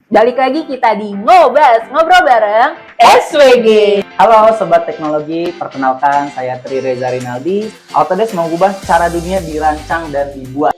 Balik lagi kita di Ngobas, ngobrol bareng SWG. Halo Sobat Teknologi, perkenalkan saya Tri Reza Rinaldi. Autodesk mengubah cara dunia dirancang dan dibuat.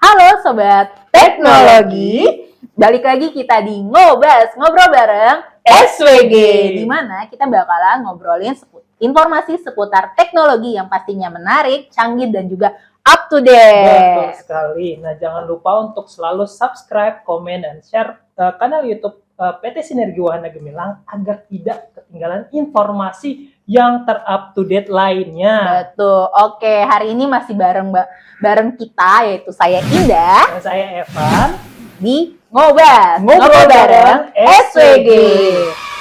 Halo Sobat Teknologi, balik lagi kita di Ngobas, ngobrol bareng SWG. Di mana kita bakalan ngobrolin informasi seputar teknologi yang pastinya menarik, canggih, dan juga up to date. Betul sekali. Nah, jangan lupa untuk selalu subscribe, komen, dan share kanal YouTube PT Sinergi Wahana Gemilang agar tidak ketinggalan informasi yang ter-up to date lainnya. Betul. Oke, hari ini masih bareng kita, yaitu saya Indah Dan saya Evan. di Ngobas, ngobrol bareng SWG.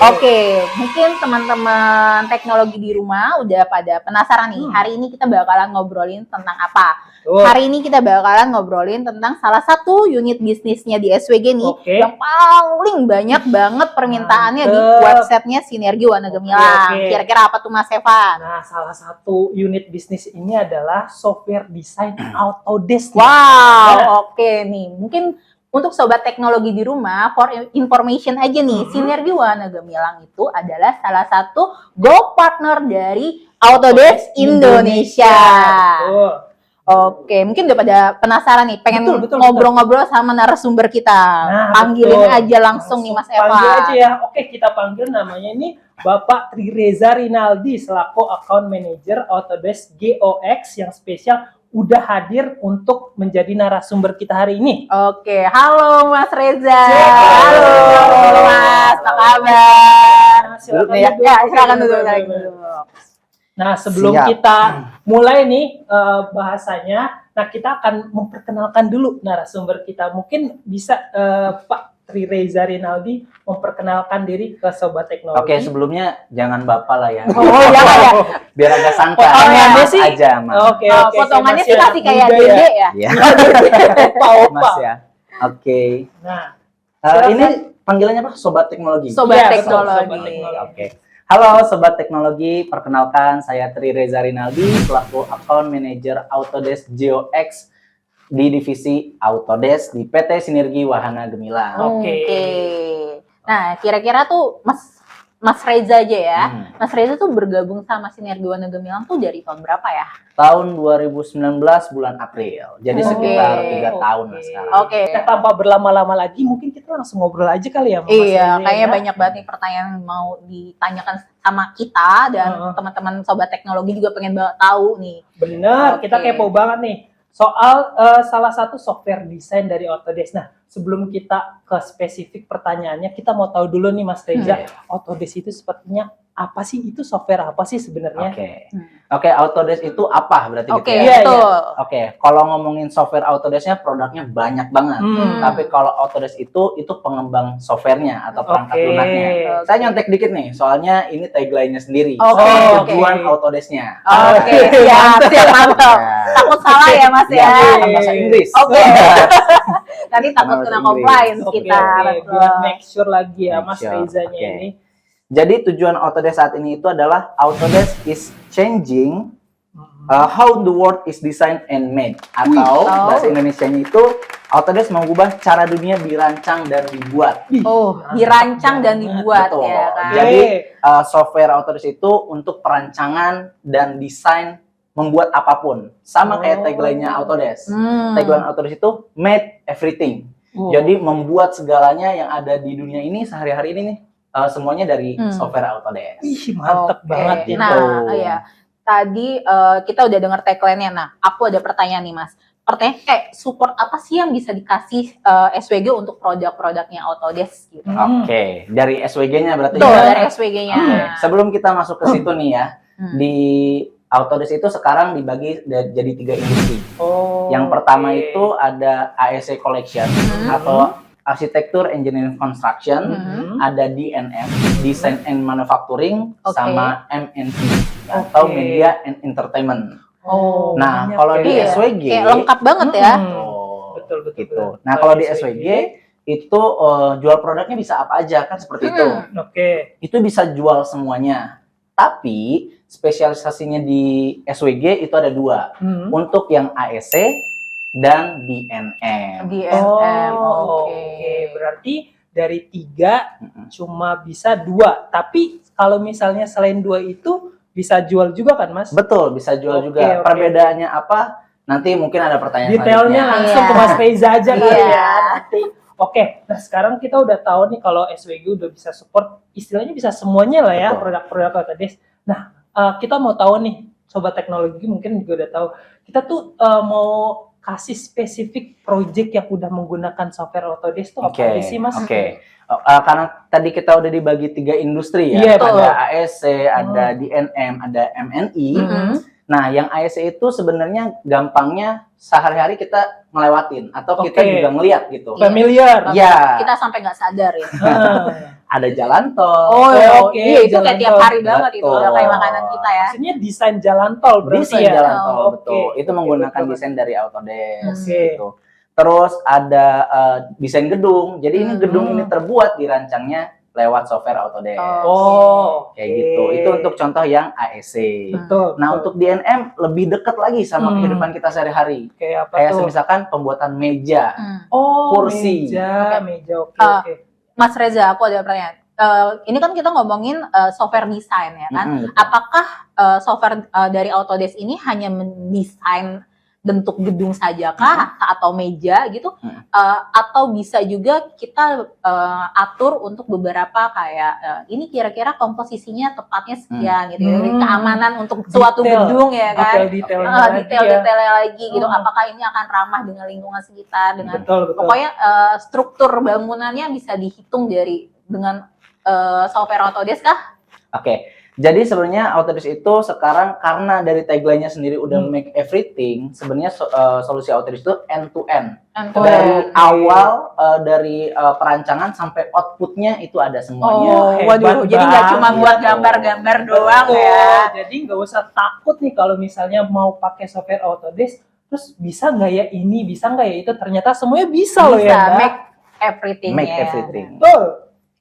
Oke, mungkin teman-teman teknologi di rumah udah pada penasaran nih. Hari ini kita bakalan ngobrolin tentang apa? Hari ini kita bakalan ngobrolin tentang salah satu unit bisnisnya di SWG nih, yang paling banyak banget permintaannya di websitenya Sinergi Wahana Gemilang. Kira-kira apa tuh Mas Evan? Nah, salah satu unit bisnis ini adalah software desain Autodesk. Wow, oke nih. Mungkin untuk sobat teknologi di rumah, for information aja nih, Sinergi Wahana Gemilang itu adalah salah satu Go Partner dari Autodesk Indonesia. Betul. Oke, mungkin udah pada penasaran nih, pengen ngobrol-ngobrol sama narasumber kita. Nah, Panggilin aja langsung nih Mas Eva. Panggil aja ya. Oke, kita panggil namanya ini Bapak Tri Reza Rinaldi selaku Account Manager Autodesk GOX yang spesial udah hadir untuk menjadi narasumber kita hari ini. Oke, halo Mas Reza. Halo Mas, apa kabar? Silakan duduk. Nah, sebelum kita mulai nih bahasanya, nah kita akan memperkenalkan dulu narasumber kita. Mungkin bisa Pak Tri Reza Rinaldi memperkenalkan diri ke Sobat Teknologi. Oke, sebelumnya jangan Bapak lah ya. Oh, jangan ya. Biar agak santai. Potongannya sih aja, Mas. Oke, potongannya sih kasih kayak Dede ya. Iya. Opa. Mas ya. Oke. Nah, ini panggilannya apa? Sobat Teknologi. Sobat Iya, Teknologi. Sobat Teknologi. Oke. Halo Sobat Teknologi, perkenalkan saya Tri Reza Rinaldi selaku Account Manager Autodesk GOX di divisi Autodesk di PT Sinergi Wahana Gemilang. Oke. Nah, kira-kira tuh Mas Reza aja ya. Mas Reza tuh bergabung sama Sinergi Wahana Gemilang tuh dari tahun berapa ya? Tahun 2019 bulan April. Jadi sekitar 3 tahun lah sekarang. Oke. Nah, tanpa berlama-lama lagi, mungkin kita langsung ngobrol aja kali ya, Mas. Iya, kayaknya banyak banget nih pertanyaan yang mau ditanyakan sama kita dan teman-teman Sobat Teknologi juga pengen banget tahu nih. Bener, kita kepo banget nih soal salah satu software desain dari Autodesk. Nah, sebelum kita ke spesifik pertanyaannya, kita mau tahu dulu nih Mas Reza, Autodesk itu sepertinya apa sih? Itu software apa sih sebenarnya? Oke, Autodesk itu apa berarti Oke, gitu ya? betul. Oke, kalau ngomongin software Autodesk-nya produknya banyak banget. Tapi kalau Autodesk itu pengembang softwarenya atau perangkat lunaknya. Saya nyontek dikit nih, soalnya ini tagline-nya sendiri. Tujuan Autodesk-nya. Oke, siap, mantap. Takut salah ya Mas ya. Bahasa Inggris. Oke. Nanti takut kena compliance kita. Biar make sure lagi ya Mas Reza-nya ini. Jadi tujuan Autodesk saat ini itu adalah Autodesk is changing how the world is designed and made. Atau bahasa Indonesianya itu Autodesk mengubah cara dunia dirancang dan dibuat. Dirancang dan dibuat. Betul. Ya kan? Jadi software Autodesk itu untuk perancangan dan desain membuat apapun. Sama kayak tagline-nya Autodesk. Tagline Autodesk itu made everything. Jadi membuat segalanya yang ada di dunia ini sehari-hari ini nih. Semuanya dari software Autodesk. Ih, mantep banget itu. Nah, iya. Tadi kita udah dengar tagline-nya. Nah, aku ada pertanyaan nih, Mas. Pertanyaan support apa sih yang bisa dikasih SWG untuk produk-produknya Autodesk gitu? Oke, dari SWG-nya berarti. Betul, dari SWG-nya. Sebelum kita masuk ke situ nih ya, di Autodesk itu sekarang dibagi jadi 3 industri. Yang pertama itu ada AEC Collection atau Arsitektur, Engineering, Construction, ada DNM, Design and Manufacturing, sama MNT atau Media and Entertainment. Nah, kalau di SWG kayak lengkap banget ya. Betul gitu. Nah, kalau di SWG itu jual produknya bisa apa aja kan seperti itu. Itu bisa jual semuanya. Tapi spesialisasinya di SWG itu ada 2. Untuk yang AEC dan DNM. DNM. Oke. Berarti dari 3 cuma bisa 2. Tapi kalau misalnya selain 2 itu bisa jual juga kan, Mas? Betul, bisa jual juga. Oke. Perbedaannya apa? Nanti mungkin ada pertanyaan Detailnya selanjutnya. langsung ke Mas Reza aja kali Iya. ya nanti. Oke, nah sekarang kita udah tahu nih kalau SWG udah bisa support, istilahnya bisa semuanya lah ya, Betul. produk-produk Autodesk. Nah, kita mau tahu nih, Sobat Teknologi mungkin juga udah tahu, kita tuh mau kasih spesifik project yang udah menggunakan software Autodesk tuh apa Oke, aja sih, Mas? Oke. Karena tadi kita udah dibagi 3 industri ya, Iya, ada betul. AEC, ada DNM, ada MNI. Nah, yang AEC itu sebenarnya gampangnya sehari-hari kita ngelewatin atau kita Oke. juga ngeliat gitu. Familiar. Iya, Kita sampai nggak sadar ya. ada jalan tol. Oke, iya itu jalan kayak tiap tol. hari banget itu, Betul. udah kayak makanan kita ya. Maksudnya desain jalan tol berarti Desain ya? jalan tol, Oke. betul. Itu menggunakan betul. desain dari Autodesk Oke. gitu. Terus ada desain gedung. Jadi ini gedung ini terbuat dirancangnya lewat software Autodesk. Oh, Kayak gitu. Itu untuk contoh yang AEC. betul. Nah, betul. untuk DNM lebih dekat lagi sama Hmm. kehidupan kita sehari-hari. kayak apa Kayak tuh? misalkan pembuatan meja. Oh, kursi. meja, oke, Ah. oke. Mas Reza, aku ada pertanyaan. Ini kan kita ngomongin software desain ya kan. Mm-mm, betul. Apakah software dari Autodesk ini hanya mendesain bentuk gedung saja kah atau meja gitu, atau bisa juga kita atur untuk beberapa kayak ini kira-kira komposisinya tepatnya sekian gitu, keamanan untuk suatu Detail. gedung ya kan. Detail-detailnya lagi ya. Detail-detailnya lagi gitu. Apakah ini akan ramah dengan lingkungan sekitar, dengan Betul, betul. pokoknya struktur bangunannya bisa dihitung dengan software Autodesk kah? Oke. Jadi sebenarnya Autodesk itu sekarang karena dari tagline-nya sendiri udah make everything, sebenarnya solusi Autodesk itu end to end. Dari awal dari perancangan sampai outputnya itu ada semuanya. Waduh, hebat jadi nggak cuma banget. buat gambar-gambar doang Betul. ya. Jadi nggak usah takut nih kalau misalnya mau pakai software Autodesk, terus bisa nggak ya ini, bisa nggak ya itu, ternyata semuanya bisa loh ya. Bisa Mbak. make everything. Make ya. everything. Betul.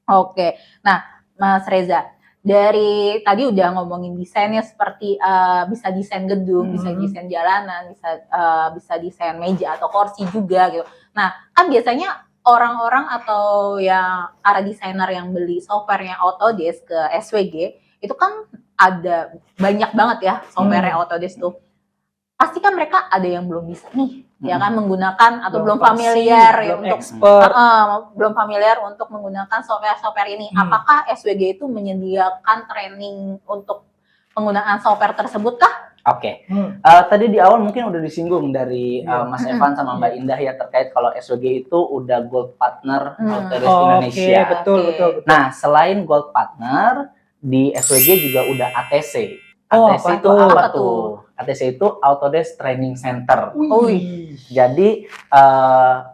Oke, nah Mas Reza, dari tadi udah ngomongin desainnya seperti bisa desain gedung, bisa desain jalanan, bisa desain meja atau kursi juga gitu. Nah, kan biasanya orang-orang atau yang para desainer yang beli softwarenya Autodesk ke SWG itu kan ada banyak banget ya softwarenya Autodesk tuh. Pasti kan mereka ada yang belum bisa nih, ya kan menggunakan atau belum familiar ya belum untuk expert. belum familiar untuk menggunakan software ini. Apakah SWG itu menyediakan training untuk penggunaan software tersebut kah? Oke. Tadi di awal mungkin udah disinggung dari Mas Evan sama Mbak Indah ya terkait kalau SWG itu udah Gold Partner Autodesk Indonesia. Oke, betul, betul. Nah, selain Gold Partner, di SWG juga udah ATC. Oh, ATC apa itu tuh? apa Apa tuh? tuh? ATC itu Autodesk Training Center. Wih. Jadi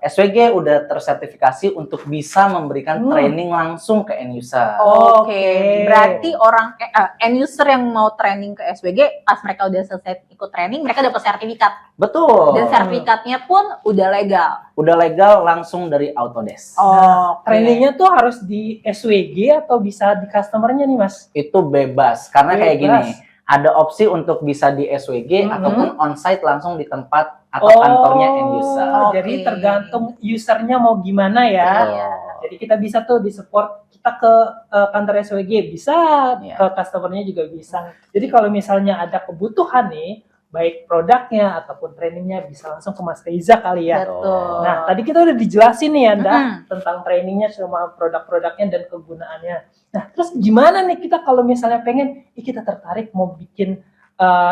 SWG udah tersertifikasi untuk bisa memberikan training langsung ke end user. Oke, berarti orang end user yang mau training ke SWG pas mereka udah selesai ikut training, mereka dapat sertifikat. Betul. Dan sertifikatnya pun udah legal. Udah legal langsung dari Autodesk. Trainingnya tuh harus di SWG atau bisa di customernya nih, Mas? Itu bebas karena kayak Bebas. gini. Ada opsi untuk bisa di SWG ataupun onsite langsung di tempat atau Oh, kantornya end user. Jadi tergantung usernya mau gimana ya. Iya. Jadi kita bisa tuh di support, kita ke kantor SWG bisa, Iya. ke customernya juga bisa. Jadi kalau misalnya ada kebutuhan nih, baik produknya ataupun trainingnya bisa langsung ke Mas Reza kali ya. Betul. Nah, tadi kita udah dijelasin nih Anda tentang trainingnya sama produk-produknya dan kegunaannya. Nah, terus gimana nih kita kalau misalnya pengen, kita tertarik mau bikin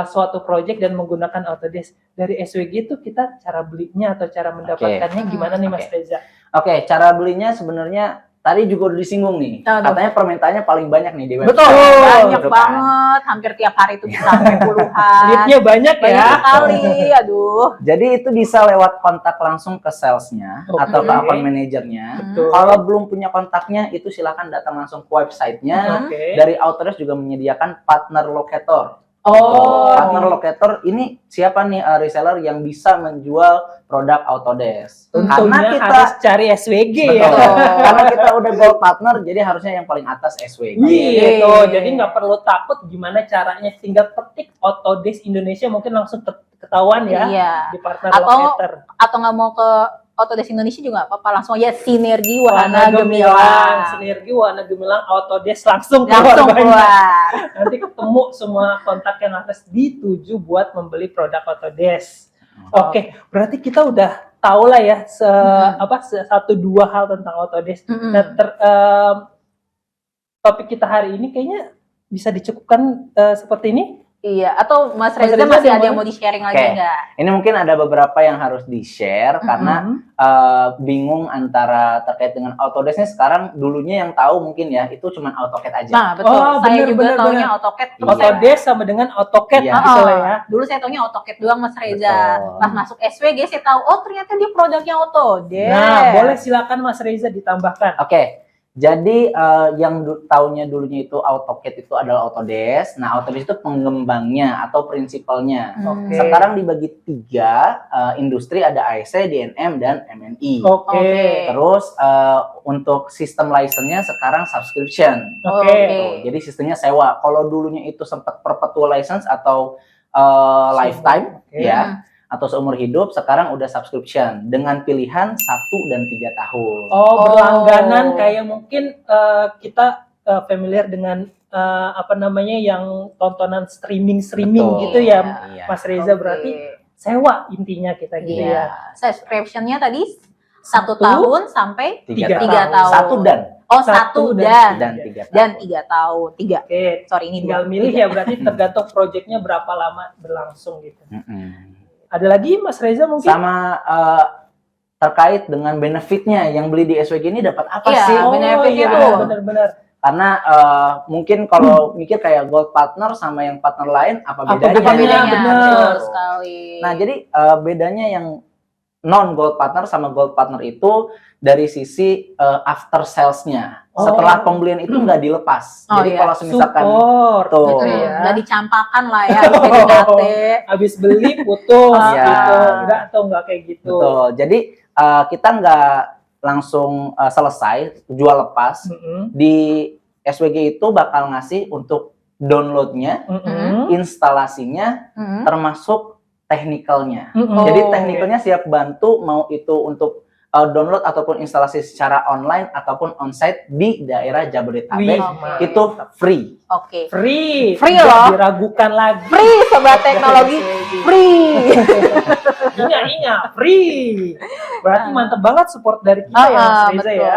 suatu project dan menggunakan Autodesk dari SWG itu, kita cara belinya atau cara mendapatkannya gimana nih Mas Reza? Oke, cara belinya sebenarnya tadi juga udah disinggung nih. Katanya permintaannya paling banyak nih di website. Betul, banyak Gitu kan. banget. Hampir tiap hari itu bisa sampai puluhan. Lead-nya banyak ya. Banyak sekali, aduh. Jadi itu bisa lewat kontak langsung ke salesnya Oke. atau ke account manajernya. Betul. Kalau belum punya kontaknya, itu silakan datang langsung ke websitenya. Oke. Dari Autodesk juga menyediakan partner locator. Oh, Partner locator ini siapa nih reseller yang bisa menjual produk Autodesk? tentunya harus cari SWG ya. Betul. Karena kita udah gold partner, jadi harusnya yang paling atas SWG. Gitu. Jadi nggak perlu takut gimana caranya, tinggal ketik Autodesk Indonesia mungkin langsung ketahuan ya Iya. di partner Atau locator. atau nggak mau ke Autodesk Indonesia juga nggak apa-apa, langsung aja Sinergi Wahana Gemilang. Sinergi Wahana Gemilang Autodesk langsung Langsung banyak. keluar. Nanti ketemu semua kontak yang harus dituju buat membeli produk Autodesk. Oke, berarti kita udah tahu lah ya satu dua hal tentang Autodesk. Nah, topik kita hari ini kayaknya bisa dicukupkan seperti ini. Iya, atau Mas Mas Reza Reza masih ada ada yang mau- mau di-sharing lagi Oke. nggak? Ini mungkin ada beberapa yang harus di-share karena bingung antara terkait dengan Autodesk nya sekarang. Dulunya yang tahu mungkin ya itu cuma AutoCAD aja. Nah, betul. Oh, Saya bener, juga bener, taunya bener. AutoCAD. Iya. Autodesk sama dengan AutoCAD Iya. gitu lah ya. Dulu saya taunya AutoCAD doang, Mas Reza. Betul. Pas masuk SWG saya tahu, oh ternyata dia produknya Autodesk. Nah, boleh silakan Mas Reza ditambahkan. Oke, jadi yang taunya dulunya itu AutoCAD itu adalah Autodesk. Nah, Autodesk itu pengembangnya atau prinsipalnya. Oke. Sekarang dibagi 3 industri, ada AEC, DNM, dan MNI. Oke. Oke. Terus untuk sistem license-nya sekarang subscription. Oke. Tuh, jadi sistemnya sewa. Kalau dulunya itu sempat perpetual license atau lifetime, Oke. ya, atau seumur hidup, sekarang udah subscription dengan pilihan 1 dan 3 tahun. Oh, berlangganan kayak mungkin kita familiar dengan yang tontonan streaming Betul. gitu ya, Iya. Mas Reza. Oke. Berarti sewa intinya kita gitu Iya. ya. Subscription-nya tadi 1 1 tahun sampai 3 tiga tahun. 1 dan oh 1 Satu dan 3 tahun. dan 3 tahun. 3. Oke, Sorry ini tinggal 2. milih ya, berarti tergantung proyeknya berapa lama berlangsung gitu. Mm-mm. Ada lagi Mas Reza mungkin? Sama terkait dengan benefitnya, yang beli di SWG ini dapat apa Iya, sih? benefitnya iya, tuh. benar-benar. Karena mungkin kalau mikir kayak gold partner sama yang partner lain, apa Apa bedanya? Apa bedanya? benar. Betul sekali. Nah, jadi bedanya yang non gold partner sama gold partner itu dari sisi after sales-nya. Oh. Setelah pembelian itu nggak dilepas. Oh, Jadi iya. kalau misalkan Support Tuh. gitu Betul. ya. Nggak dicampakan lah ya, harus PDKT. Habis beli putus Iya. gitu. Enggak atau enggak kayak gitu. betul. Jadi kita nggak langsung selesai jual lepas. Mm-mm. Di SWG itu bakal ngasih untuk downloadnya, Mm-mm. instalasinya, Hmm. termasuk teknikalnya. Mm-mm. Jadi Oke. teknikalnya siap bantu, mau itu untuk download ataupun instalasi secara online ataupun onsite di daerah Wih, Jabodetabek Oke. itu free. Oke. free. Free Nggak loh. diragukan lagi. Free sobat teknologi, free. Ingat, free. Berarti mantep banget support dari kita ya, Mas Reza betul. ya.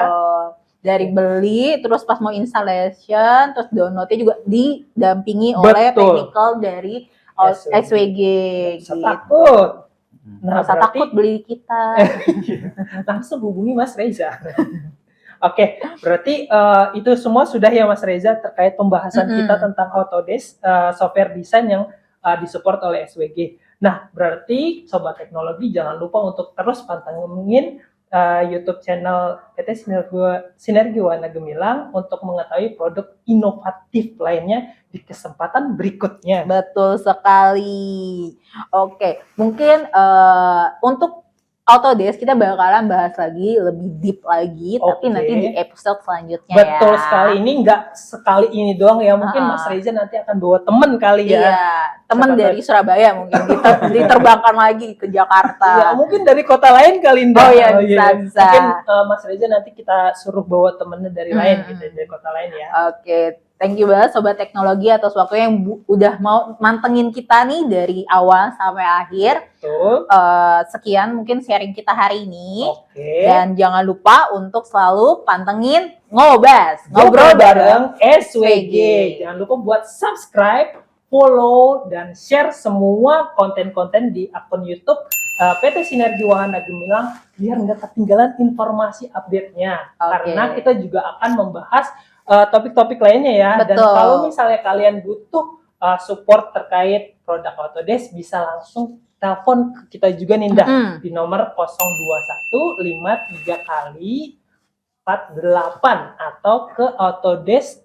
Dari beli, terus pas mau installation, terus downloadnya juga didampingi oleh Betul. technical dari SWG. SWG. Nggak usah Gitu. takut. Nggak usah berarti takut beli kita. langsung hubungi Mas Reza. Oke, berarti itu semua sudah ya Mas Reza terkait pembahasan Mm-mm. kita tentang Autodesk software design yang disupport oleh SWG. Nah, berarti Sobat Teknologi jangan lupa untuk terus pantengin YouTube channel PT Sinergi Wahana Gemilang untuk mengetahui produk inovatif lainnya di kesempatan berikutnya. Betul sekali. Oke, mungkin untuk Autodesk kita bakalan bahas lagi lebih deep lagi, tapi Oke. nanti di episode selanjutnya Betul ya. sekali, ini nggak sekali ini doang ya, mungkin Mas Reza nanti akan bawa temen kali ya. Iya, teman Siapa dari Surabaya mungkin diterbangkan lagi ke Jakarta. Ya, mungkin dari kota lain kali Oh Nda. iya, bisa. Mungkin Mas Reza nanti kita suruh bawa temennya dari lain gitu, dari kota lain ya. Oke, thank you banget Sobat Teknologi atas waktunya yang udah mau mantengin kita nih dari awal sampai akhir. Betul. Sekian mungkin sharing kita hari ini. Oke. Dan jangan lupa untuk selalu pantengin Ngobas, Ngobrol ngobrol bareng. bareng SWG. Jangan lupa buat subscribe, follow, dan share semua konten-konten di akun YouTube PT Sinergi Wahana Gemilang biar nggak ketinggalan informasi update-nya. Oke. Karena kita juga akan membahas topik-topik lainnya ya. Dan Betul. kalau misalnya kalian butuh support terkait produk Autodesk, bisa langsung telepon ke kita juga nih Nda, di nomor 02153 kali 48 atau ke autodesk@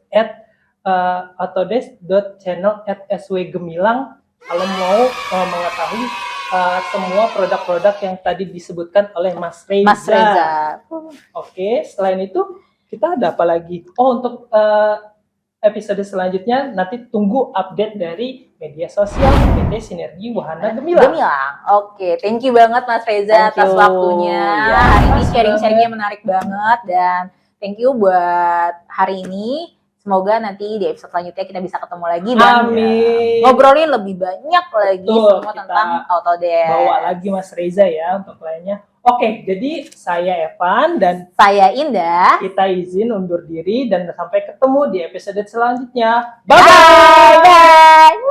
autodesk.channel@swgemilang kalau mau mengetahui semua produk-produk yang tadi disebutkan oleh Mas Reza. Mas Reza. Oke, selain itu kita ada apa lagi? Oh, untuk episode selanjutnya nanti tunggu update dari media sosial PT Sinergi Wahana Gemilang. Gemilang. Oke, thank you banget Mas Reza Thank atas you. waktunya. Ya, Hari ini makasih sharing-sharingnya menarik banget dan thank you buat hari ini. Semoga nanti di episode selanjutnya kita bisa ketemu lagi dan Amin. ngobrolin lebih banyak lagi Betul, semua kita tentang Autodesk. Bawa lagi Mas Reza ya untuk lainnya. Oke, jadi saya Evan dan Saya Indah. kita izin undur diri dan sampai ketemu di episode selanjutnya. Bye bye.